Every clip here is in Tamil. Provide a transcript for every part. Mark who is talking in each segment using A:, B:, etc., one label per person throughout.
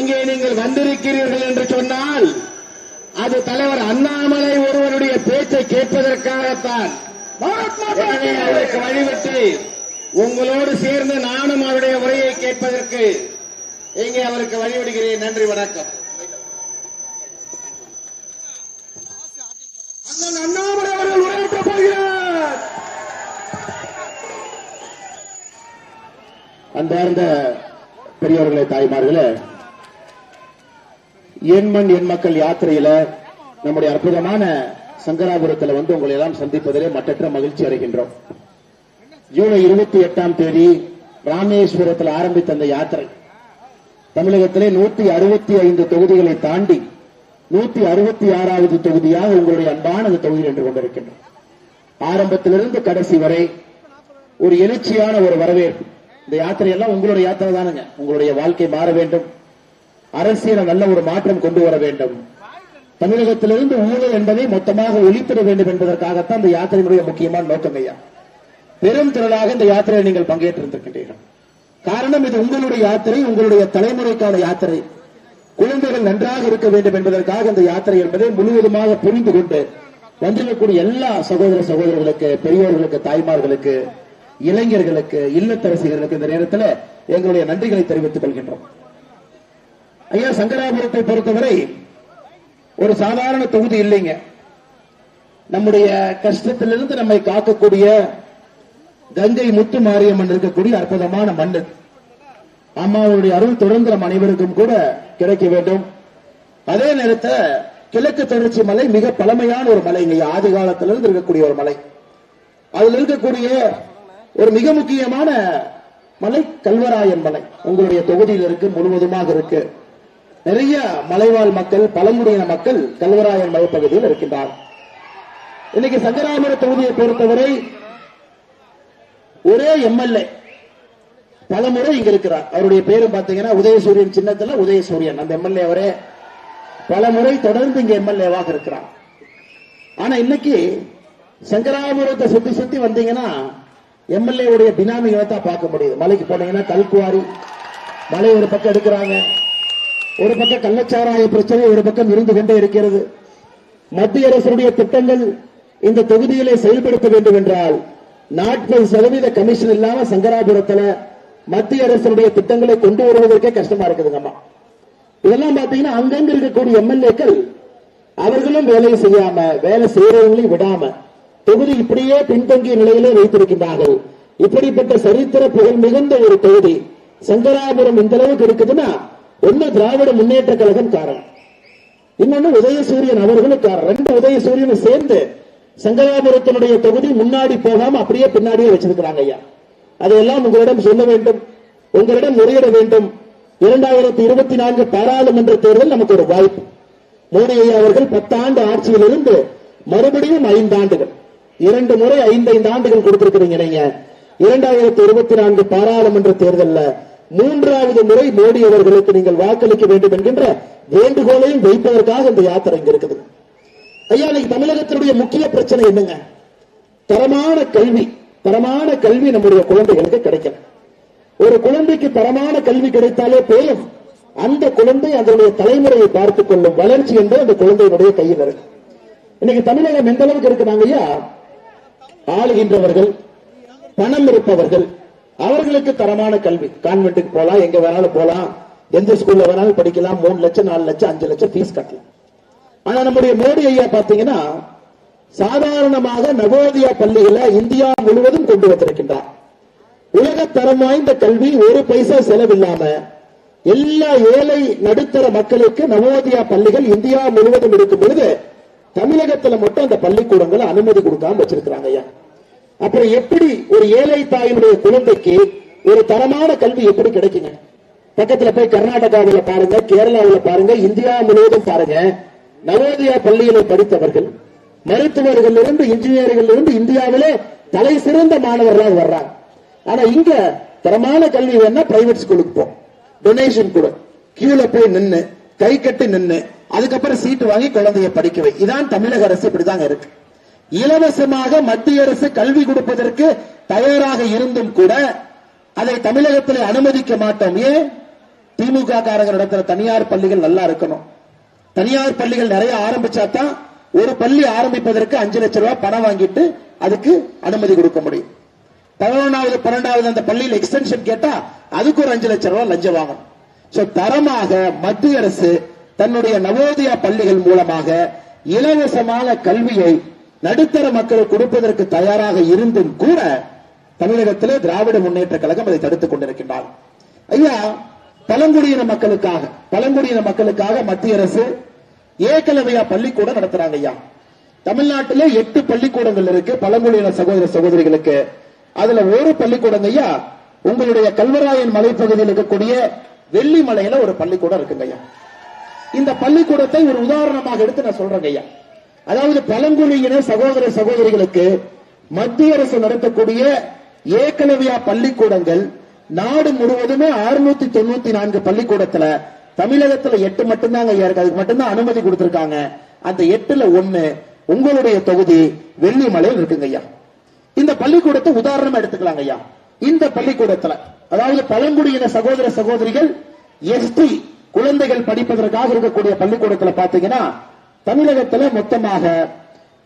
A: இங்கே நீங்கள் வந்திருக்கிறீர்கள் என்று சொன்னால் அது தலைவர் அண்ணாமலை ஒருவருடைய பேச்சை கேட்பதற்காகத்தான். அவருக்கு வழிவிட்டு உங்களோடு சேர்ந்து நானும் அவருடைய உரையை கேட்பதற்கு இங்கே அவருக்கு வழிவிடுகிறேன். நன்றி, வணக்கம். அண்ணாமலை அவர்கள் உரையாற்றப் போகிறார். அன்பார்ந்த பெரியவர்களே, தாய்மார்களே, என் மண் என் மக்கள் யாத்திரையில நம்முடைய அற்புதமான சங்கராபுரத்தில் வந்து உங்களை எல்லாம் சந்திப்பதிலே மற்றற்ற மகிழ்ச்சி அடைகின்றோம். ஜூலை 28ஆம் தேதி ராமேஸ்வரத்தில் ஆரம்பித்த அந்த யாத்திரை தமிழகத்திலே 165 தொகுதிகளை தாண்டி 166வது தொகுதியாக உங்களுடைய அன்பான அந்த தொகுதியில் நின்று கொண்டிருக்கின்றோம். ஆரம்பத்திலிருந்து கடைசி வரை ஒரு எழுச்சியான ஒரு வரவேற்பு. இந்த யாத்திரையெல்லாம் உங்களுடைய யாத்திரை தானுங்க. உங்களுடைய வாழ்க்கை மாற வேண்டும், அரசியல் நல்ல ஒரு மாற்றம் கொண்டு வர வேண்டும், தமிழகத்திலிருந்து ஊழல் என்பதை மொத்தமாக ஒழித்திட வேண்டும் என்பதற்காகத்தான் இந்த யாத்திரையினுடைய முக்கியமான நோக்கம் ஐயா. பெரும் திரளாக இந்த யாத்திரையில் நீங்கள் பங்கேற்றிருக்கின்றீர்கள். காரணம், இது உங்களுடைய யாத்திரை, உங்களுடைய தலைமுறைக்கான யாத்திரை. குழந்தைகள் நன்றாக இருக்க வேண்டும் என்பதற்காக இந்த யாத்திரை என்பதை முழுவதுமாக புரிந்து கொண்டு வந்திருக்கக்கூடிய எல்லா சகோதர சகோதரர்களுக்கு, பெரியோர்களுக்கு, தாய்மார்களுக்கு, இளைஞர்களுக்கு, இல்லத்தரசிகளுக்கு இந்த நேரத்தில் எங்களுடைய நன்றிகளை தெரிவித்துக் கொள்கின்றோம். ஐயா, சங்கராபுரத்தை பொறுத்தவரை ஒரு சாதாரண தொகுதி இல்லைங்க. நம்முடைய கஷ்டத்திலிருந்து நம்மை காக்கக்கூடிய கங்கை முத்து மாரியம்மன் இருக்கக்கூடிய அற்புதமான மண். அம்மாவுடைய அருள் தொடர்ந்து நம் அனைவருக்கும் கூட கிடைக்க வேண்டும். அதே நேரத்தில் கிழக்கு தொடர்ச்சி மலை மிக பழமையான ஒரு மலை, ஆதி காலத்திலிருந்து இருக்கக்கூடிய ஒரு மலை. அதில் இருக்கக்கூடிய ஒரு மிக முக்கியமான மலை கல்வராயன் மலை உங்களுடைய தொகுதியில் இருக்கு, முழுவதுமாக இருக்கு. நிறைய மலைவாழ் மக்கள், பழங்குடியின மக்கள் கல்வராயன் மலைப்பகுதியில் இருக்கின்றார். இன்னைக்கு சங்கராபுர தொகுதியை பொறுத்தவரை ஒரே எம்எல்ஏ பலமுறை இங்க இருக்கிறார். அவருடைய பேரும் பாத்தீங்கன்னா உதயசூரியன் சின்னத்துல உதயசூரியன். அந்த எம்எல்ஏ அவரே பலமுறை தொடர்ந்து இங்க எம்எல்ஏவாக இருக்கிறார். ஆனா இன்னைக்கு சங்கராபுரத்தை சுத்தி சுத்தி வந்தீங்கன்னா எம்எல்ஏ உடைய பினாமிகளை தான் பார்க்க முடியுது. மலைக்கு போனீங்கன்னா கல்குவாரி மலை ஒரு பக்கம் எடுக்கிறாங்க, ஒரு பக்கம் கள்ளச்சாராய பிரச்சனை ஒரு பக்கம் இருந்து கொண்டே இருக்கிறது. மத்திய அரசுடைய திட்டங்கள் இந்த தொகுதியிலே செயல்படுத்த வேண்டும் என்றால் 40% கமிஷன் இல்லாம சங்கராபுரத்தில் மத்திய அரசுடைய திட்டங்களை கொண்டு வருவதற்கே கஷ்டமா இருக்குதுங்கம்மா. இதெல்லாம் பாத்தீங்கன்னா அங்கங்க இருக்கக்கூடிய எம்எல்ஏக்கள் அவர்களும் வேலை செய்யாம, வேலை செய்யறவங்களையும் விடாம தொகுதி இப்படியே பின்தங்கிய நிலையிலே வைத்திருக்கின்றார்கள். இப்படிப்பட்ட சரித்திர புகழ் மிகுந்த ஒரு தொகுதி சங்கராபுரம் இந்த அளவுக்கு இருக்குதுன்னா ஒன்னு திராவிட முன்னேற்ற கழகம் காரணம், இன்னொன்னு உதயசூரியன் அவர்களும் காரணம். 2 உதயசூரியனும் சேர்ந்து சங்கராபுரத்தினுடைய தொகுதி முன்னாடி போகாம அப்படியே பின்னாடியே வச்சிருக்கிறாங்க ஐயா. அதையெல்லாம் உங்களிடம் சொல்ல வேண்டும், உங்களிடம் முறையிட வேண்டும். 2024 பாராளுமன்ற தேர்தல் நமக்கு ஒரு வாய்ப்பு. மோடி ஐயா அவர்கள் 10 ஆண்டு ஆட்சியில் இருந்து மறுபடியும் 5 ஆண்டுகள், 2 முறை 5 ஆண்டுகள் கொடுத்திருக்கிறீங்க. 2024 பாராளுமன்ற தேர்தலில் 3வது முறை மோடி அவர்களுக்கு நீங்கள் வாக்களிக்க வேண்டும் என்கின்ற வேண்டுகோளையும் வைப்பதற்காக இந்த யாத்திரை இங்க இருக்குது. ஐயா, இன்னைக்கு தமிழகத்தினுடைய முக்கிய பிரச்சனை என்னங்க? தரமான கல்வி. தரமான கல்வி நம்முடைய குழந்தைகளுக்கு கிடைக்கல. ஒரு குழந்தைக்கு தரமான கல்வி கிடைத்தாலே போதும், அந்த குழந்தை அதனுடைய தலைமுறையை பார்த்துக் கொள்ளும் வளர்ச்சி என்பது அந்த குழந்தையினுடைய கையில் இருக்கு. இன்னைக்கு தமிழகம் எந்த அளவுக்கு இருக்குனாங்க ஐயா, ஆளுகின்றவர்கள், பணம் இருப்பவர்கள், அவர்களுக்கு தரமான கல்வி. கான்வென்ட்டுக்கு போலாம், எங்க வேணாலும் போலாம், எந்த ஸ்கூல்ல வேணாலும் படிக்கலாம், 3 லட்சம் 4 லட்சம் 5 லட்சம் ஃபீஸ் கட்டலாம். ஆனா நம்முடைய மோடி ஐயா பாத்தீங்கன்னா சாதாரணமாக நவோதயா பள்ளிகளை இந்தியா முழுவதும் கொண்டு வந்திருக்கின்றார். உலக தரம் வாய்ந்த கல்வி, ஒரு பைசா செலவில்லாம எல்லா ஏழை நடுத்தர மக்களுக்கு நவோதயா பள்ளிகள் இந்தியா முழுவதும் இருக்கும் பொழுது தமிழகத்துல மட்டும் அந்த பள்ளிக்கூடங்களை அனுமதி கொடுக்காம வச்சிருக்கிறாங்க ஐயா. அப்புறம் எப்படி ஒரு ஏழை தாயினுடைய குழந்தைக்கு ஒரு தரமான கல்வி எப்படி கிடைக்குங்க? பக்கத்துல போய் கர்நாடகாவில் பாருங்க, கேரளாவில் பாருங்க, இந்தியா முழுவதும் பாருங்க. நவோதயா பள்ளியில படித்தவர்கள், மருத்துவர்கள் இருந்து இன்ஜினியர்கள் இருந்து இந்தியாவிலே தலை சிறந்த மாணவர்களாக வர்றாங்க. ஆனா இங்க தரமான கல்வி வேணா பிரைவேட் ஸ்கூலுக்கு போ, டொனேஷன் கொடு, கியூல போய் நின்னு கை கட்டி நின்னு அதுக்கப்புறம் சீட்டு வாங்கி குழந்தைய படிக்க வை. இதான் தமிழக அரசு இப்படிதாங்க இருக்கு. இலவசமாக மத்திய அரசு கல்வி கொடுப்பதற்கு தயாராக இருந்தும் கூட அதை தமிழகத்தில் அனுமதிக்க மாட்டோம். ஏன்? திமுக காரங்க நடத்துற தனியார் பள்ளிகள் நல்லா இருக்கணும். தனியார் பள்ளிகள் நிறைய ஆரம்பிச்சாதான் ஒரு பள்ளி ஆரம்பிப்பதற்கு 5 லட்சம் ரூபாய் பணம் வாங்கிட்டு அதுக்கு அனுமதி கொடுக்க முடியும். 11வது 12வது அந்த பள்ளியில் எக்ஸ்டென்ஷன் கேட்டா அதுக்கு ஒரு 5 லட்சம் ரூபாய் லஞ்சம் வாங்கணும். தரமாக மத்திய அரசு தன்னுடைய நவோதயா பள்ளிகள் மூலமாக இலவசமான கல்வியை நடுத்தர மக்களுக்கு கொடுப்பதற்கு தயாராக இருந்தும் கூட தமிழகத்திலே திராவிட முன்னேற்ற கழகம் அதை தடுத்துக் கொண்டிருக்கின்றார். ஐயா, பழங்குடியின மக்களுக்காக மத்திய அரசு ஏகலவ்யா பள்ளிக்கூடம் நடத்துறாங்க. ஐயா, தமிழ்நாட்டிலே 8 பள்ளிக்கூடங்கள் இருக்கு பழங்குடியின சகோதர சகோதரிகளுக்கு. அதுல ஒரு பள்ளிக்கூடம் ஐயா உங்களுடைய கல்வராயன் மலைப்பகுதியில் இருக்கக்கூடிய வெள்ளிமலையில ஒரு பள்ளிக்கூடம் இருக்குங்க ஐயா. இந்த பள்ளிக்கூடத்தை ஒரு உதாரணமாக எடுத்து நான் சொல்றேங்க ஐயா. அதாவது பழங்குடியின சகோதர சகோதரிகளுக்கு மத்திய அரசு நடத்தக்கூடிய ஏகலவ்யா பள்ளிக்கூடங்கள் நாடு முழுவதுமே 694 பள்ளிக்கூடத்துல தமிழகத்துல 8 மட்டும்தாங்க ஐயா இருக்கு. அதுக்கு மட்டும்தான் அனுமதி கொடுத்திருக்காங்க. அந்த 8ல 1 உங்களுடைய தொகுதி வெள்ளிமலையில் இருக்குங்க ஐயா. இந்த பள்ளிக்கூடத்தை உதாரணமா எடுத்துக்கலாங்க ஐயா. இந்த பள்ளிக்கூடத்துல அதாவது பழங்குடியின சகோதர சகோதரிகள் எஸ்டி குழந்தைகள் படிப்பதற்காக இருக்கக்கூடிய பள்ளிக்கூடத்துல பாத்தீங்கன்னா தமிழகத்துல மொத்தமாக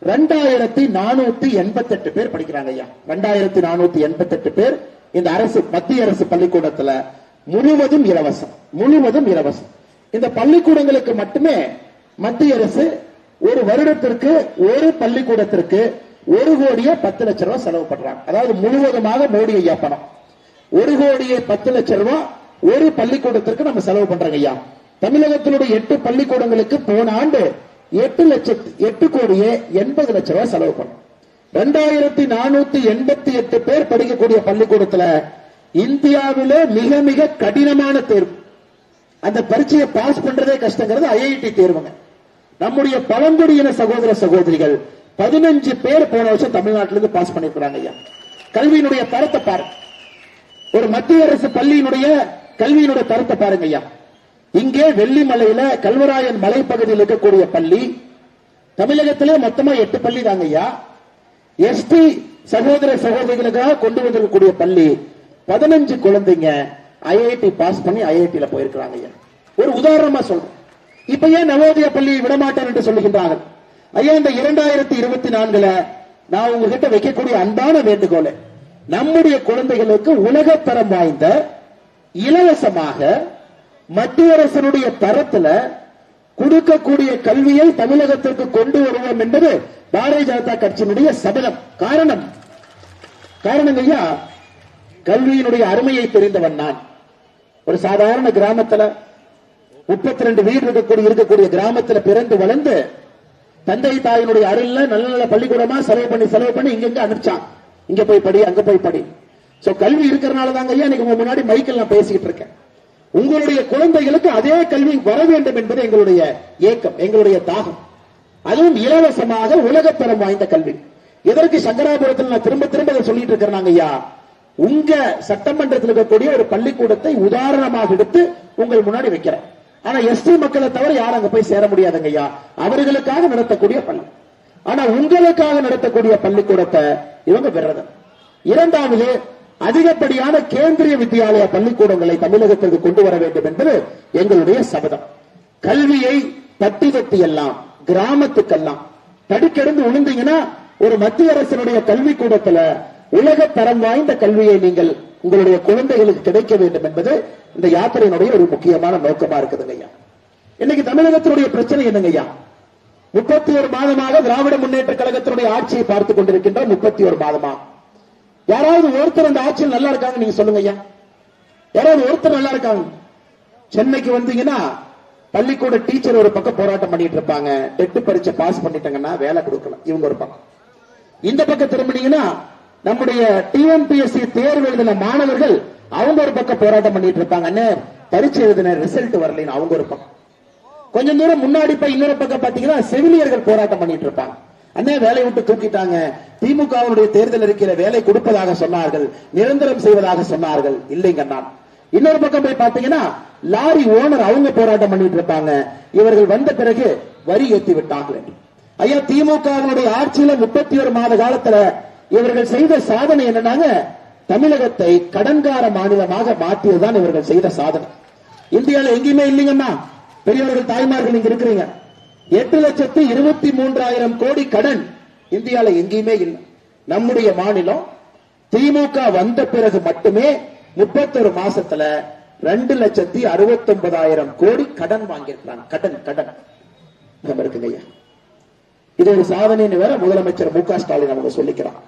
A: 2488 பேர் படிக்கிறாங்க ஐயா. 2488 பேர் இந்த மத்திய அரசு பள்ளிக்கூடத்துல முழுவதும் இலவசம். இந்த பள்ளிக்கூடங்களுக்கு மட்டுமே மத்திய அரசு ஒரு வருடத்திற்கு ஒரு பள்ளிக்கூடத்திற்கு 1,10,00,000 ரூபாய் செலவு பண்றாங்க. அதாவது முழுவதுமாக மோடி ஐயா பணம் 1,10,00,000 ரூபாய் ஒரு பள்ளிக்கூடத்திற்கு நம்ம செலவு பண்றாங்க ஐயா. தமிழகத்தினுடைய 8 பள்ளிக்கூடங்களுக்கு போன ஆண்டு 8,80,00,000 ரூபாய் செலவு பண்ணோம். 2488 பேர் படிக்கக்கூடிய பள்ளிக்கூடத்துல இந்தியாவிலே மிக மிக கடினமான தேர்வு, அந்த பரீட்சையை பாஸ் பண்றதே கஷ்டங்கிறது ஐஐடி தேர்வுங்க. நம்முடைய பழங்குடியின சகோதர சகோதரிகள் 15 பேர் போன வருஷம் தமிழ்நாட்டிலிருந்து பாஸ் பண்ணிருக்கிறாங்க ஐயா. கல்வியினுடைய தரத்தை பாருங்க, ஒரு மத்திய அரசு பள்ளியினுடைய கல்வியினுடைய தரத்தை பாருங்க ஐயா. இங்கே வெள்ளிமலையில கல்வராயன் மலைப்பகுதியில் இருக்கக்கூடிய பள்ளி தமிழகத்திலே மொத்தமா 8 பள்ளி தாங்க ஐயா. எஸ்டி சகோதர சகோதரிகளுக்காக கொண்டு வந்திருக்கக்கூடிய பள்ளி 15 குழந்தைங்க ஐஐடி பாஸ் பண்ணி ஐஐடியில போயிருக்கிறாங்க ஐயா. ஒரு உதாரணமா சொல்றேன். இப்ப ஏன் நவோதயா பள்ளியை விடமாட்டேன் என்று சொல்லுகின்றார்கள் ஐயா? இந்த 2024ல நான் உங்ககிட்ட வைக்கக்கூடிய அன்பான வேண்டுகோள், நம்முடைய குழந்தைகளுக்கு உலகத்தரம் வாய்ந்த இலவசமாக மத்திய அரசினுடைய தரத்துல கொடுக்கக்கூடிய கல்வியை தமிழகத்திற்கு கொண்டு வருவோம் என்பது பாரதிய ஜனதா கட்சியினுடைய சபதம். காரணம் ஐயா, கல்வியினுடைய அருமையை தெரிந்தவன் நான். ஒரு சாதாரண கிராமத்துல 32 வீடு இருக்கக்கூடிய கிராமத்துல பிறந்து வளர்ந்து தந்தை தாயினுடைய அருள்ல நல்ல நல்ல பள்ளிக்கூடமா செலவு பண்ணி இங்க அனுப்பிச்சான். இங்க போய் படி, அங்க போய் படி. கல்வி இருக்கிறனால தாங்க ஐயா இன்னைக்கு உங்க முன்னாடி மைக்கில் நான் பேசிக்கிட்டு இருக்கேன். உங்களுடைய குழந்தைகளுக்கு அதே கல்வி வர வேண்டும் என்பது எங்களுடைய ஏக்கம், எங்களுடைய தாகம். அதுவும் இலவசமாக உலகத்தரம் வாய்ந்த கல்வி. இதற்கு சங்கராபுரத்தில் நான் திரும்ப சொல்லிட்டு இருக்கிறாங்க ஐயா. உங்க சட்டமன்றத்தில் இருக்கக்கூடிய ஒரு பள்ளிக்கூடத்தை உதாரணமாக எடுத்து உங்கள் முன்னாடி வைக்கிறேன். ஆனா எஸ்டி மக்களை தவிர யாரும் அங்க போய் சேர முடியாதுங்க ஐயா. அவர்களுக்காக நடத்தக்கூடிய பள்ளி. ஆனா உங்களுக்காக நடத்தக்கூடிய பள்ளிக்கூடத்தை இவங்க பெறது. இரண்டாவது, அதிகப்படியான கேந்திரிய வித்யாலயா பள்ளிக்கூடங்களை தமிழகத்திற்கு கொண்டு வர வேண்டும் என்பது எங்களுடைய சபதம். கல்வியை தட்டி எல்லாம் கிராமத்துக்கெல்லாம் தடுக்கெடுந்து விழுந்தீங்கன்னா ஒரு மத்திய அரசினுடைய கல்விக்கூடத்துல உலக தரம் வாய்ந்த கல்வியை நீங்கள் உங்களுடைய குழந்தைகளுக்கு கிடைக்க வேண்டும் என்பது இந்த யாத்திரையினுடைய ஒரு முக்கியமான நோக்கமா இருக்குதுங்க ஐயா. இன்னைக்கு தமிழகத்தினுடைய பிரச்சனை என்னங்க ஐயா? 31 மாதமாக திராவிட முன்னேற்ற கழகத்தினுடைய ஆட்சியை பார்த்துக் கொண்டிருக்கின்ற 31 மாதமா யாராவது ஒருத்தர் அந்த ஆட்சியில் நல்லா இருக்காங்க நீங்க சொல்லுங்க ஐயா. யாராவது ஒருத்தர் நல்லா இருக்காங்க? சென்னைக்கு வந்தீங்கன்னா பள்ளிக்கூட டீச்சர் ஒரு பக்கம் போராட்டம் பண்ணிட்டு இருப்பாங்க. டெட் பரீட்சை பாஸ் பண்ணிட்டாங்கன்னா வேலை கொடுக்கலாம், இவங்க ஒரு பக்கம். இந்த பக்கம் திரும்பினீங்கன்னா நம்முடைய டிஎன்பிஎஸ்சி தேர்வு எழுதின மாணவர்கள் அவங்க ஒரு பக்கம் போராட்டம் பண்ணிட்டு இருப்பாங்க. பரீட்சை எழுதின ரிசல்ட் வரலைன்னு அவங்க ஒரு பக்கம். கொஞ்சம் தூரம் முன்னாடி போய் இன்னொரு பக்கம் பாத்தீங்கன்னா செவிலியர்கள் போராட்டம் பண்ணிட்டு இருப்பாங்க. அண்ணே வேலை விட்டு தூக்கிட்டாங்க, திமுகவுடைய தேர்தல் அறிக்கையில வேலை கொடுப்பதாக சொன்னார்கள், நிரந்தரம் செய்வதாக சொன்னார்கள், இல்லைங்க அண்ணா. இன்னொரு பக்கம் போய் பாத்தீங்கன்னா லாரி ஓனர் அவங்க போராட்டம் பண்ணிட்டு இருப்பாங்க, இவர்கள் வந்த பிறகு வரி ஏற்றி விட்டார்கள். ஐயா, திமுகவுடைய ஆட்சியில 31 மாத காலத்துல இவர்கள் செய்த சாதனை என்னன்னாங்க, தமிழகத்தை கடன்கார மாநிலமாக மாற்றியதுதான் இவர்கள் செய்த சாதனை. இந்தியாவில் எங்கேயுமே இல்லைங்கம்மா. பெரியவர்கள் தாய்மார்கள் இங்க இருக்கிறீங்க. 8,23,000 கோடி கடன் இந்தியாவில் எங்கேயுமே இல்லை. நம்முடைய மாநிலம் திமுக வந்த பிறகு மட்டுமே 31 மாசத்துல 2,69,000 கோடி கடன் வாங்கியிருக்கிறாங்க. கடன் இருக்குங்க. இது ஒரு சாதனை வேற முதலமைச்சர் மு க ஸ்டாலின் அவங்க சொல்லிக்கிறார்.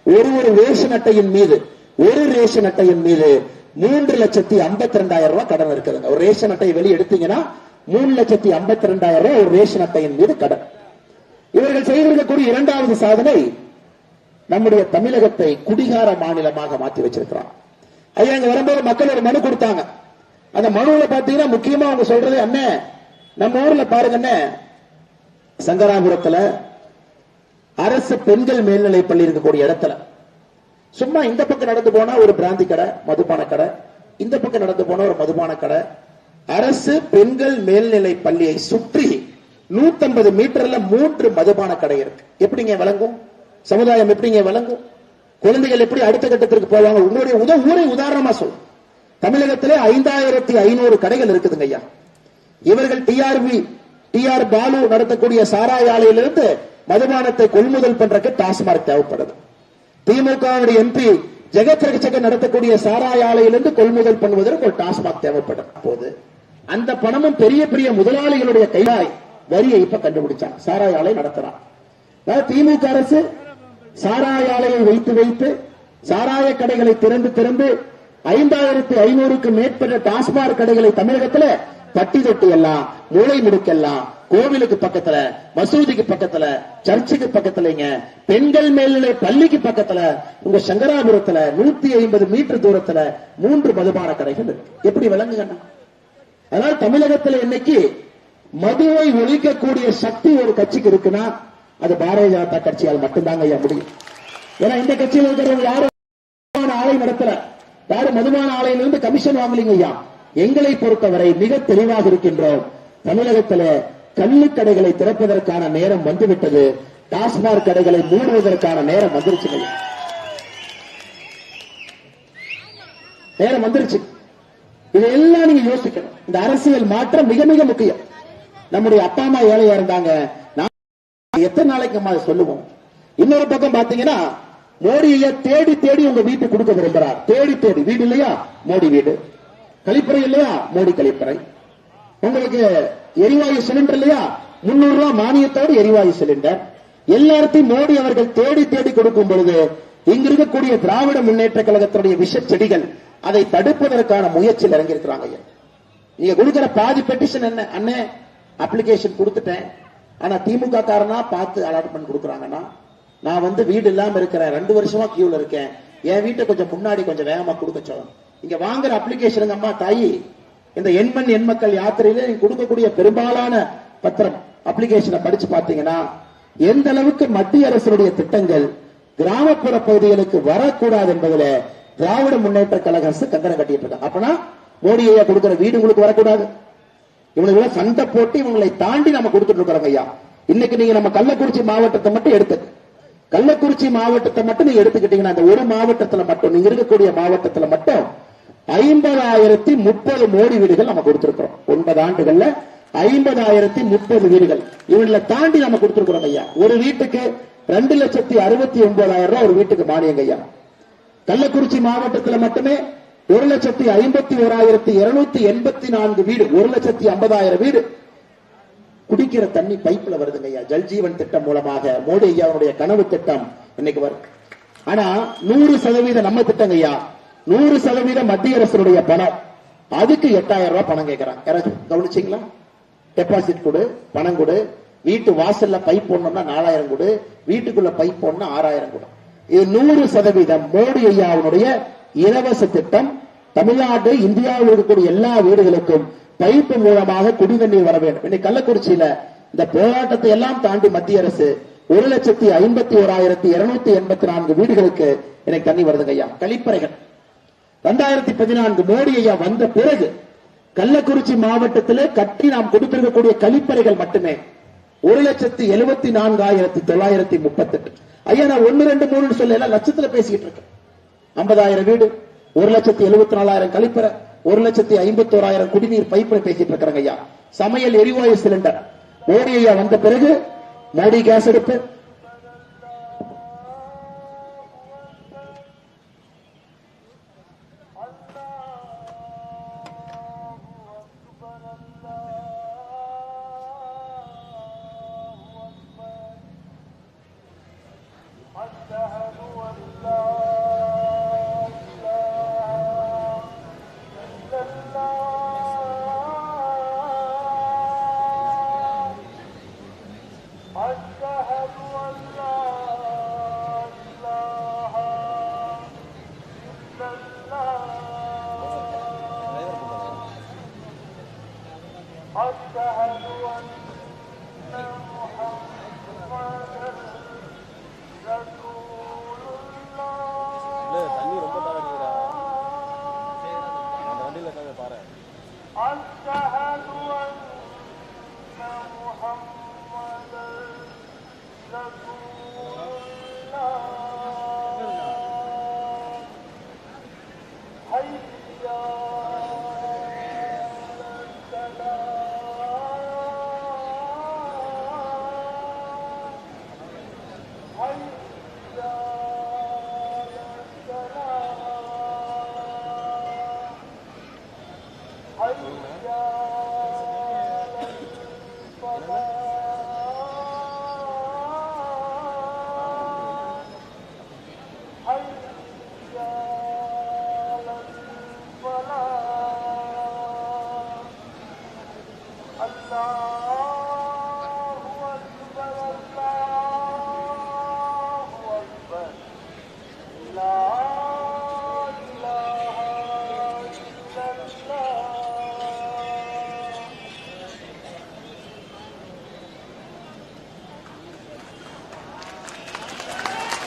A: ஒரு ரேஷன் அட்டையின் மீது 3,52,000 ரூபாய் கடன் இருக்குதுங்க. ஒரு ரேஷன் அட்டையை வெளியே எடுத்தீங்கன்னா 3,52,000 ரூபாய் ஒரு ரேஷன் அட்டையின் மீது கடன். இவர்கள் செய்திருக்கக்கூடிய இரண்டாவது சாதனை, நம்முடைய தமிழகத்தை குடிகார மாநிலமாக மாற்றி வச்சிருக்கிறார். ஐயா இங்க வரும்போது மக்கள் ஒரு மனு கொடுத்தாங்க. அந்த மனுவில் பாத்தீங்கன்னா முக்கியமா அவங்க சொல்றது, அண்ணே நம்ம ஊர்ல பாருங்க, சங்கராபுரத்துல அரசு பெண்கள் மேல்நிலை பள்ளி இருக்கக்கூடிய இடத்துல சும்மா இந்த பக்கம் நடந்து போனா ஒரு பிராந்தி கடை, மதுபான கடை, இந்த பக்கம் நடந்து போனா ஒரு மதுபான கடை. அரசு பெண்கள் மேல்நிலை பள்ளியை சுற்றி 150 மீட்டர்ல 3 மதுபான கடை இருக்கு. எப்படிங்க விளங்கும்? சமுதாயம் எப்படிங்க விளங்கும்? குழந்தைகள் எப்படி அடுத்த கட்டத்திற்கு போவாங்க? உங்களுடைய ஊரை உதாரணமா சொல்லும். தமிழகத்திலே 5,500 கடைகள் இருக்குதுங்க ஐயா. இவர்கள் டிஆர் பாலு நடத்தக்கூடிய சாராய ஆலையிலிருந்து மதுபானத்தை கொள்முதல் பண்றதுக்கு டாஸ்மார்க் தேவைப்படுது. திமுக எம்பி ஜெகத் ரட்சகன் நடத்தக்கூடிய சாராய ஆலையிலிருந்து கொள்முதல் பண்ணுவதற்கு ஒரு டாஸ்மார்க் தேவைப்படும். போது அந்த பணமும் பெரிய பெரிய முதலாளிகளுடைய கையாய் வரியை இப்ப கண்டுபிடிச்சாங்க. சாராய ஆலை நடத்துறான். திமுக அரசு சாராய ஆலையை வைத்து சாராய கடைகளை திறந்து 5,500க்கு மேற்பட்ட டாஸ்மார்க் கடைகளை தமிழகத்தில் பட்டி தொட்டி எல்லாம், மூளை முடுக்கெல்லாம், கோவிலுக்கு பக்கத்துல, மசூதிக்கு பக்கத்துல, சர்ச்சுக்கு பக்கத்துலங்க, பெண்கள் மேல்நிலை பள்ளிக்கு பக்கத்துல, உங்க சங்கராபுரத்துல 150 மீட்டர் தூரத்துல 3 மதுபான கடைகள் இருக்கு. எப்படி விளங்குங்க? அதனால தமிழகத்தில் இன்னைக்கு மதுவை ஒழிக்கக்கூடிய சக்தி ஒரு கட்சிக்கு இருக்குன்னா அது பாரதிய ஜனதா கட்சியால் மட்டும்தாங்க ஐயா முடியும். ஏன்னா இந்த கட்சியில் இருக்கிறவங்க யாரும் ஆலை நடத்தல, யாரும் மதுபான ஆலையிலிருந்து கமிஷன் வாங்கலீங்க ஐயா. எங்களை பொறுத்தவரை மிக தெளிவாக இருக்கின்றோம். தமிழகத்தில் கள்ளுக்கடைகளை திறப்பதற்கான நேரம் வந்துவிட்டது. டாஸ்மாக் கடைகளை மூடுவதற்கான நேரம் வந்துருச்சு. நேரம் வந்துருச்சு. இதையெல்லாம் நீங்க யோசிக்கணும். இந்த அரசியல் மாற்றம் மிக மிக முக்கியம். நம்முடைய அப்பா அம்மா ஏழையா இருந்தாங்க. எத்தனை நாளைக்கு அம்மா சொல்லுவோம்? இன்னொரு பக்கம் பாத்தீங்கன்னா மோடியை தேடி தேடி உங்க வீட்டு கொடுக்க விரும்புறார். தேடி தேடி வீடு இல்லையா, மோடி வீடு. கழிப்பறை இல்லையா, மோடி கழிப்பறை. உங்களுக்கு எரிவாயு சிலிண்டர் இல்லையா, 300 ரூபாய் மானியத்தோடு எரிவாயு சிலிண்டர். எல்லாத்தையும் மோடி அவர்கள் தேடி தேடி கொடுக்கும் பொழுது இங்க இருக்கக்கூடிய திராவிட முன்னேற்ற கழகத்தினுடைய விஷ செடிகள் அதை தடுப்பதற்கான முயற்சியில் இறங்கி இருக்கிறாங்க. நீங்க கொடுக்கிற பாதி பெட்டிஷன் என்ன, அண்ணே அப்ளிகேஷன் கொடுத்துட்டேன், ஆனா திமுக காரனா பார்த்து அலாட்மெண்ட் கொடுக்குறாங்கன்னா, நான் வீடு இல்லாம இருக்கிறேன், 2 வருஷமா கியூல இருக்கேன், என் வீட்டை கொஞ்சம் முன்னாடி கொஞ்சம் வேகமா கொடுக்க சொல்லணும். இங்க வாங்குற அப்ளிகேஷன் அம்மா தாயி, இந்த எண் மக்கள் யாத்திரையில நீங்க கொடுக்கக்கூடிய பெரும்பாலான பத்திரம் அப்ளிகேஷனை படிச்சு பாத்தீங்கன்னா எந்த அளவுக்கு மத்திய அரசுடைய திட்டங்கள் கிராமப்புற பகுதிகளுக்கு வரக்கூடாது என்பதில் திராவிட முன்னேற்ற கழக அரசு கங்கணம் கட்டிட்டு இருக்காங்க. அப்பனா மோடி ஐயா கொடுக்கிற வீடு உங்களுக்கு வரக்கூடாது. இவங்களை சண்டை போட்டு இவங்களை தாண்டி நம்ம கொடுத்துட்டு இருக்கிறோம் ஐயா. இன்னைக்கு நீங்க நம்ம கள்ளக்குறிச்சி மாவட்டத்தை மட்டும் கள்ளக்குறிச்சி மாவட்டத்தை மட்டும் நீங்க எடுத்துக்கிட்டீங்கன்னா, அந்த ஒரு மாவட்டத்தில் மட்டும், நீங்க இருக்கக்கூடிய மாவட்டத்தில் மட்டும் 50,030 மோடி வீடுகள் நம்ம கொடுத்திருக்கிறோம். 9 ஆண்டுகள்ல 50,030 வீடுகள். இவங்களை தாண்டி நம்ம கொடுத்திருக்கிறோம் ஐயா. ஒரு வீட்டுக்கு 2,69,000 ரூபாய் ஒரு வீட்டுக்கு மானியங்க ஐயா. கள்ளக்குறிச்சி மாவட்டத்தில் மட்டுமே 1,51,284 வீடு, 1,50,000 வீடு குடிக்கிற தண்ணி பைப்ல வருதுங்க ஐயா. ஜல்ஜீவன் திட்டம் மூலமாக மோடி ஐயாவுடைய கனவு திட்டம் இன்னைக்கு வரும். ஆனா 100% நம்ம திட்டங்க ஐயா. 100% மத்திய அரசுடைய பணம். அதுக்கு 8,000 ரூபாய் பணம் கேட்கிறாங்க. யாராச்சும் கவனிச்சீங்களா? டெபாசிட் கொடு, பணம் கொடு, வீட்டு வாசல்ல பைப் போடணும்னா 4,000 கொடு, வீட்டுக்குள்ள பைப் போடணும்னா 6,000 கொடு. இது 100% மோடி ஐயாவுடைய இலவச திட்டம். தமிழ்நாடு இந்தியாவில் இருக்கக்கூடிய எல்லா வீடுகளுக்கும் பைப்பு மூலமாக குடிநீர் வர வேண்டும். இன்னைக்கு கள்ளக்குறிச்சியில இந்த போராட்டத்தை எல்லாம் தாண்டி மத்திய அரசு 1,51,284 வீடுகளுக்கு எனக்கு தண்ணி வருதுங்க ஐயா. கழிப்பறைகள் 2014 மோடி ஐயா வந்த பிறகு கள்ளக்குறிச்சி மாவட்டத்தில் கட்டி நாம் கொடுத்திருக்கக்கூடிய கழிப்பறைகள் மட்டுமே 1,74,938. ஐயா நான் 1, 2, 3 சொல்ல லட்சத்துல பேசிக்கிட்டு இருக்கேன். 50,000 வீடு, 1,74,000 கழிப்பறை, 1,51,000 குடிநீர் பைப்பை பேசிட்டு இருக்கிறாங்க ஐயா. சமையல் எரிவாயு சிலிண்டர் மோடி ஐயா வந்த பிறகு மோடி கேஸ் எடுப்பு,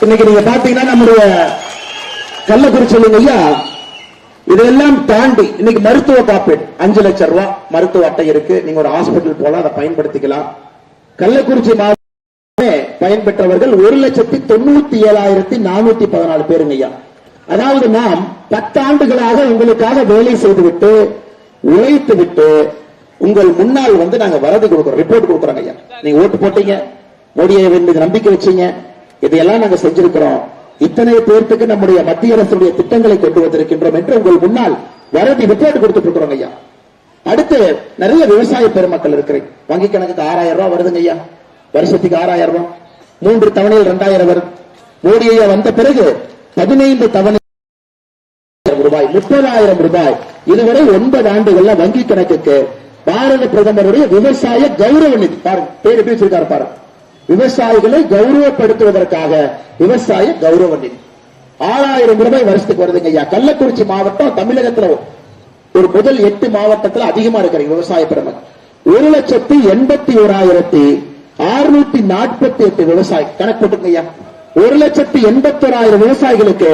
A: இன்னைக்கு நீங்க பாத்தீங்கன்னா நம்முடைய கள்ளக்குறிச்சி ஐயா இதெல்லாம் தாண்டி இன்னைக்கு மருத்துவ காப்பீடு 5 லட்சம் ரூபாய் மருத்துவ அட்டை இருக்கு. நீங்க ஒரு ஹாஸ்பிட்டல் போல அதை பயன்படுத்திக்கலாம். கள்ளக்குறிச்சி மாவட்ட பயன்பெற்றவர்கள் 1,97,414 பேருங்க ஐயா. அதாவது நாம் 10 ஆண்டுகளாக உங்களுக்காக வேலை செய்துவிட்டு உழைத்து விட்டு உங்கள் முன்னால் வந்து நாங்க வரது கொடுக்கிறோம், ரிப்போர்ட் கொடுக்குறோங்க ஐயா. நீங்க ஓட்டு போட்டீங்க, மோடியை மீது நம்பிக்கை வச்சீங்க, இதையெல்லாம் நாங்க செஞ்சிருக்கிறோம். இத்தனை பேருக்கு நம்முடைய மத்திய அரசுடைய திட்டங்களை கொண்டு வந்திருக்கின்றோம் என்று உங்கள் முன்னால் வரதி ரிப்போர்ட் கொடுத்துட்டு இருக்கிறோம் ஐயா. அடுத்து நிறைய விவசாய பெருமக்கள் இருக்கிறேன். வங்கி கணக்குக்கு 6,000 ரூபாய் வருதுங்க ஐயா. வருஷத்துக்கு 6,000 ரூபாய், 3 தவணையில் 2,000 வரும். மோடி ஐயா வந்த பிறகு 15 தவணை ரூபாய் 30,000 ரூபாய். இதுவரை 9 ஆண்டுகள்ல வங்கி கணக்குக்கு பாரத பிரதமருடைய விவசாய கௌரவ நிதி பாருங்க, பேர் எப்படி வச்சிருக்காரு பாருங்க. விவசாயிகளை கௌரவப்படுத்துவதற்காக விவசாய கௌரவ நிதி 6,000 ரூபாய் வருஷத்துக்கு வருதுங்க ஐயா. கள்ளக்குறிச்சி மாவட்டம் தமிழகத்துல ஒரு முதல் 8 மாவட்டத்தில் அதிகமா இருக்கிற விவசாய பெருமக்கள் 1,81,648 விவசாயி கணக்கு போட்டுங்க ஐயா. 1,81,000 விவசாயிகளுக்கு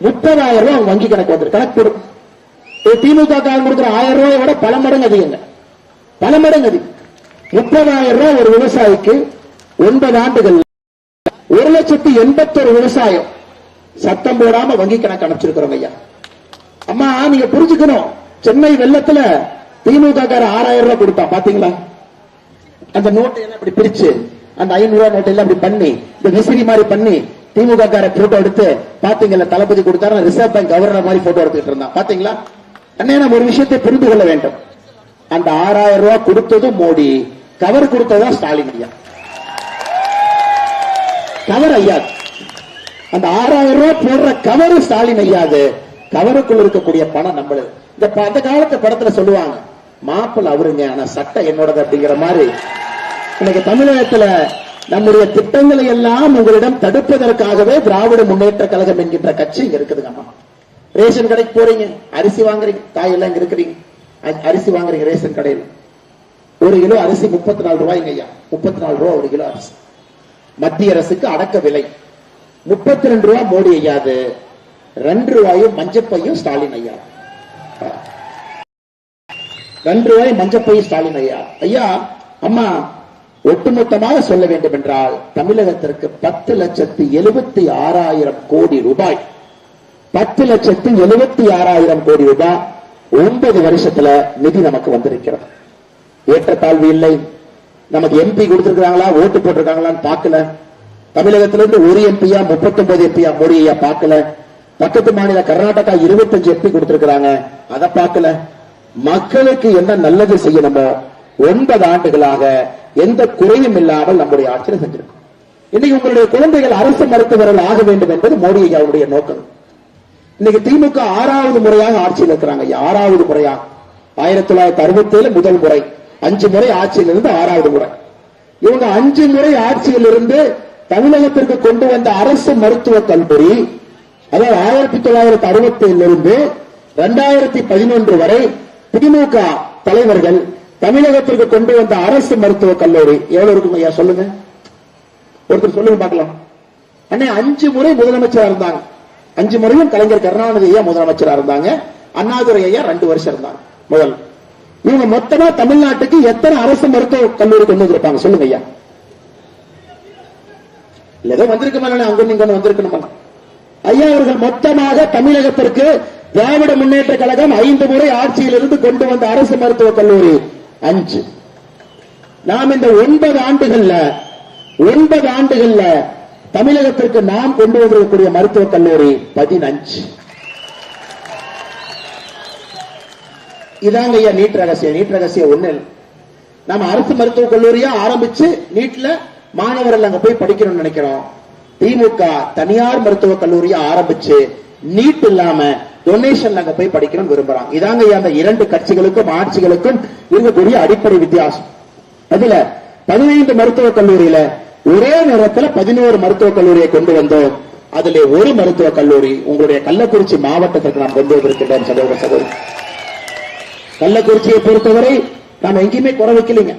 A: 30,000 ரூபாய் வங்கி கணக்கு வந்து கணக்கு போடும். திமுக கொடுக்கிற 1,000 ரூபாயை விட பல மடங்கு அதிகங்க, பல மடங்கு அதிகம். 30,000 ரூபாய் ஒரு விவசாயிக்கு 9 ஆண்டுகள் 1,81,000 விவசாயம் சத்தம் போடாம வங்கி கணக்கு அனுப்பிச்சிருக்கிறோம் ஐயா. அம்மா நீங்க புரிஞ்சுக்கணும், சென்னை வெள்ளத்துல திமுக 6,000 ரூபாய் கொடுத்தான் பாத்தீங்களா? அந்த நோட்டை எல்லாம் இப்படி பிரிச்சு அந்த 500 ரூபாய் நோட்டை எல்லாம் இப்படி பண்ணி இந்த விசிறி மாதிரி பண்ணி திமுக போட்டோ எடுத்து பாத்தீங்களா? தளபதி கொடுத்தாரு, ரிசர்வ் பேங்க் கவர்னர் மாதிரி போட்டோ எடுத்துட்டு இருந்தான் பாத்தீங்களா? அண்ணே நம்ம ஒரு விஷயத்தை புரிந்து கொள்ள வேண்டும். அந்த 6,000 ரூபாய் கொடுத்ததும் மோடி, கவர் கொடுத்ததும் ஸ்டாலின் ஐயா. கவர் ஐயா, அந்த 6,000 ரூபாய் போடுற கவரு ஸ்டாலின் ஐயாது, கவருக்குள் இருக்கக்கூடிய பணம் நம்மளது. இந்த அந்த காலத்து படத்துல சொல்லுவாங்க, மாப்பிள்ள அவருங்க ஆனா சட்டை என்னோடது அப்படிங்கிற மாதிரி. இன்னைக்கு தமிழகத்துல நம்முடைய திட்டங்களை எல்லாம் உங்களிடம் தடுப்பதற்காகவே திராவிட முன்னேற்ற கழகம் என்கின்ற கட்சி இங்க இருக்குதுங்க. அம்மா ரேஷன் கடைக்கு போறீங்க, அரிசி வாங்குறீங்க, காயெல்லாம் இங்க இருக்கிறீங்க, அரிசி வாங்குறீங்க ரேஷன் கடையில். 1 கிலோ அரிசி 34 ரூபாய்ங்க ஐயா. 34 ரூபாய் 1 கிலோ அரிசி. மத்திய அரசுக்கு அடக்க விலை 32 ரூபாய் மோடி ஐயாது, 2 ரூபாயும் மஞ்சப்பையும் ஸ்டாலின் ஐயா. 2 ரூபாய் மஞ்சப்பையும் ஸ்டாலின் ஐயா. ஐயா அம்மா ஒட்டுமொத்தமாக சொல்ல வேண்டும் என்றால் தமிழகத்திற்கு 10,76,000 கோடி ரூபாய், 10,76,000 கோடி ரூபாய் 9 வருஷத்துல நிதி நமக்கு வந்திருக்கிறது. ஏற்றத்தாழ்வு இல்லை. நமக்கு எம்பி கொடுத்திருக்காங்களா, ஓட்டு போட்டிருக்காங்களான்னு பார்க்கல. தமிழகத்திலிருந்து ஒரு எம்பியா 39 எம்பியா மோடி ஐயா பார்க்கல. பக்கத்து மாநில கர்நாடகா 25 எம்பி கொடுத்திருக்கிறாங்க, அதை பார்க்கல. மக்களுக்கு என்ன நல்லது செய்யணுமோ 9 ஆண்டுகளாக எந்த குறையும் இல்லாமல் நம்முடைய ஆட்சியில் செஞ்சிருக்கோம். இன்னைக்கு உங்களுடைய குழந்தைகள் அரசு மருத்துவர்கள் ஆக வேண்டும் என்பது மோடி ஐயாவுடைய நோக்கம். இன்னைக்கு திமுக 6வது முறையாக ஆட்சியில் இருக்கிறாங்க. 6வது முறையாக 1967 முதல் முறை, 5 முறை ஆட்சியில் இருந்து 6வது முறை. இவங்க 5 முறை ஆட்சியில் இருந்து தமிழகத்திற்கு கொண்டு வந்த அரசு மருத்துவக் கல்லூரி, அதாவது 1967 இருந்து 2011 வரை திமுக தலைவர்கள் தமிழகத்திற்கு கொண்டு வந்த அரசு மருத்துவக் கல்லூரி எவ்வளவு இருக்கும் ஐயா சொல்லுங்க, ஒருத்தர் சொல்லுங்க பார்க்கலாம். அண்ணே 5 முறை முதலமைச்சரா இருந்தாங்க. 5 முறையும் கலைஞர் கருணாநிதி ஐயா முதலமைச்சரா இருந்தாங்க. அண்ணாதுரை ஐயா 2 வருஷம் இருந்தாங்க முதல். இவங்க மொத்தமா தமிழ்நாட்டுக்கு எத்தனை அரசு மருத்துவக் கல்லூரி கொண்டு வந்திருப்பாங்க சொல்லுங்க ஐயா. ஏதோ வந்திருக்குமா, அங்க நீங்க வந்திருக்கணுமா? ஐயா அவர்கள் மொத்தமாக தமிழகத்திற்கு திராவிட முன்னேற்ற கழகம் 5 முறை ஆட்சியில் இருந்து கொண்டு வந்த அரசு மருத்துவக் கல்லூரி 5. நாம் இந்த 9 ஆண்டுகள்ல தமிழகத்திற்கு நாம் கொண்டு வந்திருக்கக்கூடிய மருத்துவக் கல்லூரி 15. இதாங்க ஐயா நீட் ரகசியம். நீட் ரகசியம் ஒண்ணு இல்லை. நம்ம அரசு மருத்துவக் கல்லூரியா ஆரம்பிச்சு நீட்ல மாணவர்கள் அங்க போய் படிக்கணும்னு நினைக்கிறோம். திமுக தனியார் மருத்துவக் கல்லூரியா ஆரம்பிச்சு நீட் இல்லாம டொனேஷன் அங்க போய் படிக்கணும் விரும்புறாங்க. இதாங்க அந்த 2 கட்சிகளுக்கும் ஆட்சிகளுக்கும் இருக்கக்கூடிய அடிப்படை வித்தியாசம். அதுல 15 மருத்துவக் கல்லூரியில ஒரே நேரத்தில் 11 மருத்துவக் கல்லூரியை கொண்டு வந்தோம். அதிலே ஒரு மருத்துவக் கல்லூரி உங்களுடைய கள்ளக்குறிச்சி மாவட்டத்திற்கு நாம் கொண்டு வந்திருக்கின்றோம். சகோதர சகோதரி, கள்ளக்குறிச்சியை பொறுத்தவரை நாம் எங்கேயுமே குறை வைக்கலைங்க.